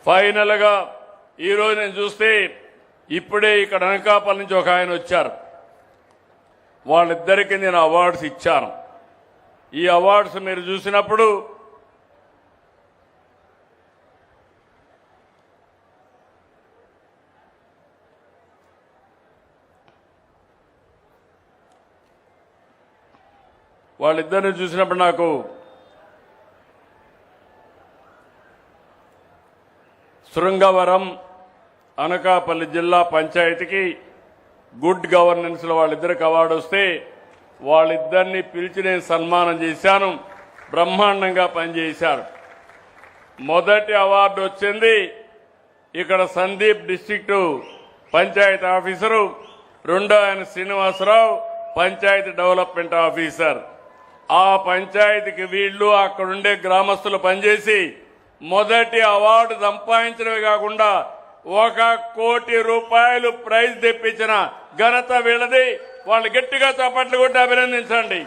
ఫైనల్గా ఈరోజు నేను చూస్తే ఇప్పుడే ఇక్కడ అనకాపల్లి నుంచి ఒక ఆయన వచ్చారు. వాళ్ళిద్దరికీ నేను అవార్డ్స్ ఇచ్చాను. ఈ అవార్డ్స్ మీరు చూసినప్పుడు వాళ్ళిద్దరిని చూసినప్పుడు నాకు శృంగవరం అనకాపల్లి జిల్లా పంచాయతీకి గుడ్ గవర్నెన్స్ లో వాళ్ళిద్దరికి అవార్డు వస్తే వాళ్ళిద్దరిని పిలిచి నేను సన్మానం చేశాను. బ్రహ్మాండంగా పనిచేశారు. మొదటి అవార్డు వచ్చింది ఇక్కడ సందీప్ డిస్ట్రిక్ట్ పంచాయతీ ఆఫీసరు, రెండో ఆయన శ్రీనివాసరావు పంచాయతీ డెవలప్మెంట్ ఆఫీసర్. ఆ పంచాయతీకి వీళ్ళు అక్కడుండే గ్రామస్తులు పనిచేసి మొదటి అవార్డు సంపాదించడమే కాకుండా 1 కోటి రూపాయలు ప్రైజ్ తెప్పించిన ఘనత వీళ్ళది. వాళ్ళు గట్టిగా చప్పట్లు కొట్టి అభినందించండి.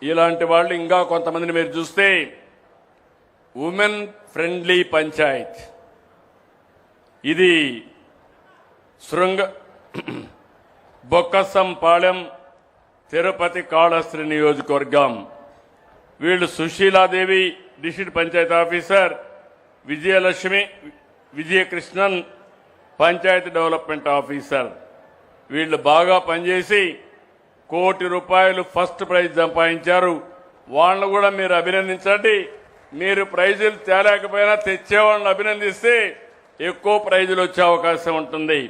ఇలాంటి వాళ్ళు ఇంకా కొంతమందిని మీరు చూస్తే ఉమెన్ ఫ్రెండ్లీ పంచాయత్, ఇది బొక్కసంపాళెం తిరుపతి కాళహస్తి నియోజకవర్గం. వీళ్ళు Sushiladevi district panchayat officer, Vijayakrishnan panchayat development officer. వీళ్ళు బాగా పనిచేసి 1 కోటి రూపాయలు ఫస్ట్ ప్రైజ్ సంపాదించారు. వాళ్ళను కూడా మీరు అభినందించండి. మీరు ప్రైజులు తేలేకపోయినా తెచ్చేవాళ్ళని అభినందిస్తే ఎక్కువ ప్రైజులు వచ్చే అవకాశం ఉంటుంది.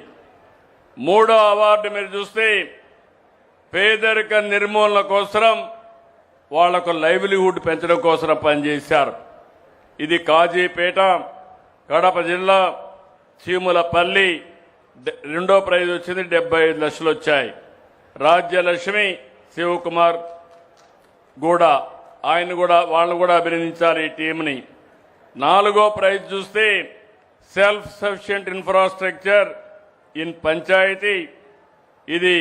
మూడో అవార్డు మీరు చూస్తే పేదరిక నిర్మూలన కోసం వాళ్లకు లైవ్లీహుడ్ పెంచడం కోసం పనిచేశారు. ఇది కాజీపేట, కడప జిల్లా, చీములపల్లి. రెండో ప్రైజ్ వచ్చింది, 75 లక్షలు వచ్చాయి. రాజ్యలక్ష్మి శివకుమార్ కూడా వాళ్ళని కూడా అభినందించాలి ఈ టీంని. నాలుగో ప్రైజ్ చూస్తే self sufficient infrastructure in panchayat, ఇది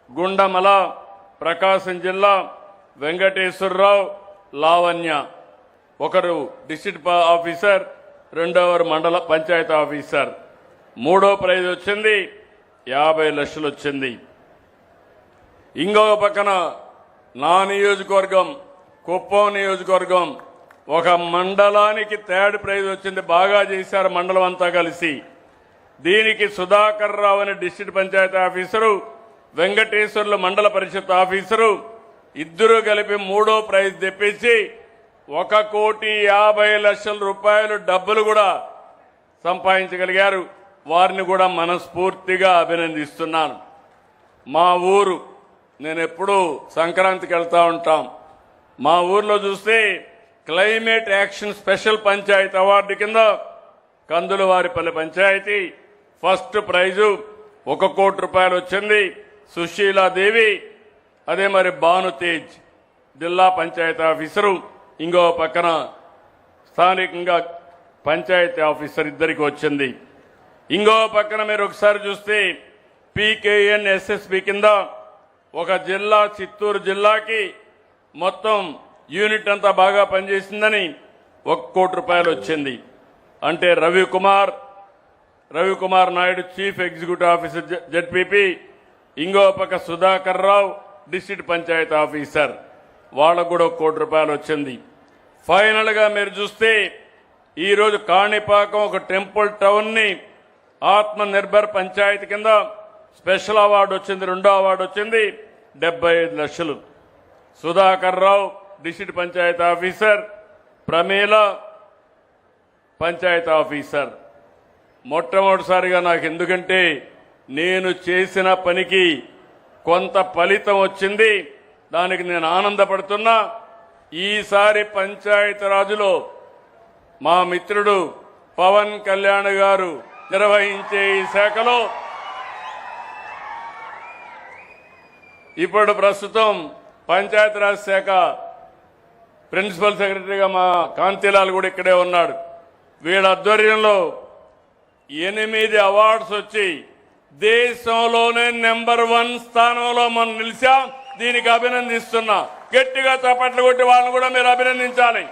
గుండమల, ప్రకాశం జిల్లా, వెంకటేశ్వరరావు, లావణ్య. ఒకరు డిస్ట్రిక్ట్ ఆఫీసర్, రెండవరు మండల పంచాయతీ ఆఫీసర్. మూడో ప్రైజ్ వచ్చింది, 50 లక్షలు వచ్చింది. ఇంకొక పక్కన నా నియోజకవర్గం కుప్పం నియోజకవర్గం ఒక మండలానికి 3rd ప్రైజ్ వచ్చింది. బాగా చేశారు మండలం అంతా కలిసి. దీనికి సుధాకర్ రావు అనే డిస్ట్రిక్ట్ పంచాయతీ ఆఫీసరు, వెంకటేశ్వర్లు మండల పరిషత్ ఆఫీసరు ఇద్దరు కలిపి 3వ ప్రైజ్ తెప్పించి 1,50,00,000 రూపాయలు డబ్బులు కూడా సంపాదించగలిగారు. వారిని కూడా మనస్ఫూర్తిగా అభినందిస్తున్నాను. మా ఊరు, నేను ఎప్పుడూ సంక్రాంతికి వెళ్తా ఉంటాం. మా ఊర్లో చూస్తే climate action special panchayat award కింద కందులవారిపల్లి పంచాయతీ ఫస్ట్ ప్రైజు 1 కోటి రూపాయలు వచ్చింది. సుశీలాదేవి, అదే మరి భానుతేజ్ జిల్లా పంచాయతీ ఆఫీసరు, ఇంకో పక్కన స్థానికంగా పంచాయతీ ఆఫీసర్ ఇద్దరికి వచ్చింది. ఇంకో పక్కన మీరు ఒకసారి చూస్తే పీకేఎన్ ఎస్ఎస్బి కింద ఒక జిల్లా, చిత్తూరు జిల్లాకి మొత్తం యూనిట్ అంతా బాగా పనిచేసిందని 1 కోటి రూపాయలు వచ్చింది. అంటే Ravikumar Naidu chief executive officer ZPP, ఇంకో పక్క సుధాకర్ రావు డిస్ట్రిక్ట్ పంచాయతీ ఆఫీసర్, వాళ్ళకు కూడా 1 కోటి రూపాయలు వచ్చింది. ఫైనల్ గా మీరు చూస్తే ఈరోజు కాణిపాకం ఒక టెంపుల్ టౌన్ ని ఆత్మ నిర్భర్ పంచాయతీ కింద స్పెషల్ అవార్డు వచ్చింది. 2వ అవార్డు వచ్చింది, 75 లక్షలు. Sudhakar Rao district panchayat officer, Pramila panchayat officer. మొట్టమొదటిసారిగా నాకు, ఎందుకంటే నేను చేసిన పనికి కొంత ఫలితం వచ్చింది, దానికి నేను ఆనందపడుతున్నా. ఈసారి పంచాయతీరాజులో మా మిత్రుడు పవన్ కళ్యాణ్ గారు నిర్వహించే ఈ శాఖలో ఇప్పుడు ప్రస్తుతం పంచాయతీరాజ్ శాఖ ప్రిన్సిపల్ సెక్రటరీగా మా కాంతిలాల్ కూడా ఇక్కడే ఉన్నాడు. వీళ్ళ ఆధ్వర్యంలో 8 అవార్డ్స్ వచ్చి దేశంలోనే నెంబర్ 1 స్థానంలో మనం నిలిచాం. దీనికి అభినందిస్తున్నా. గట్టిగా చప్పట్లు కొట్టి వాళ్ళని కూడా మీరు అభినందించాలి.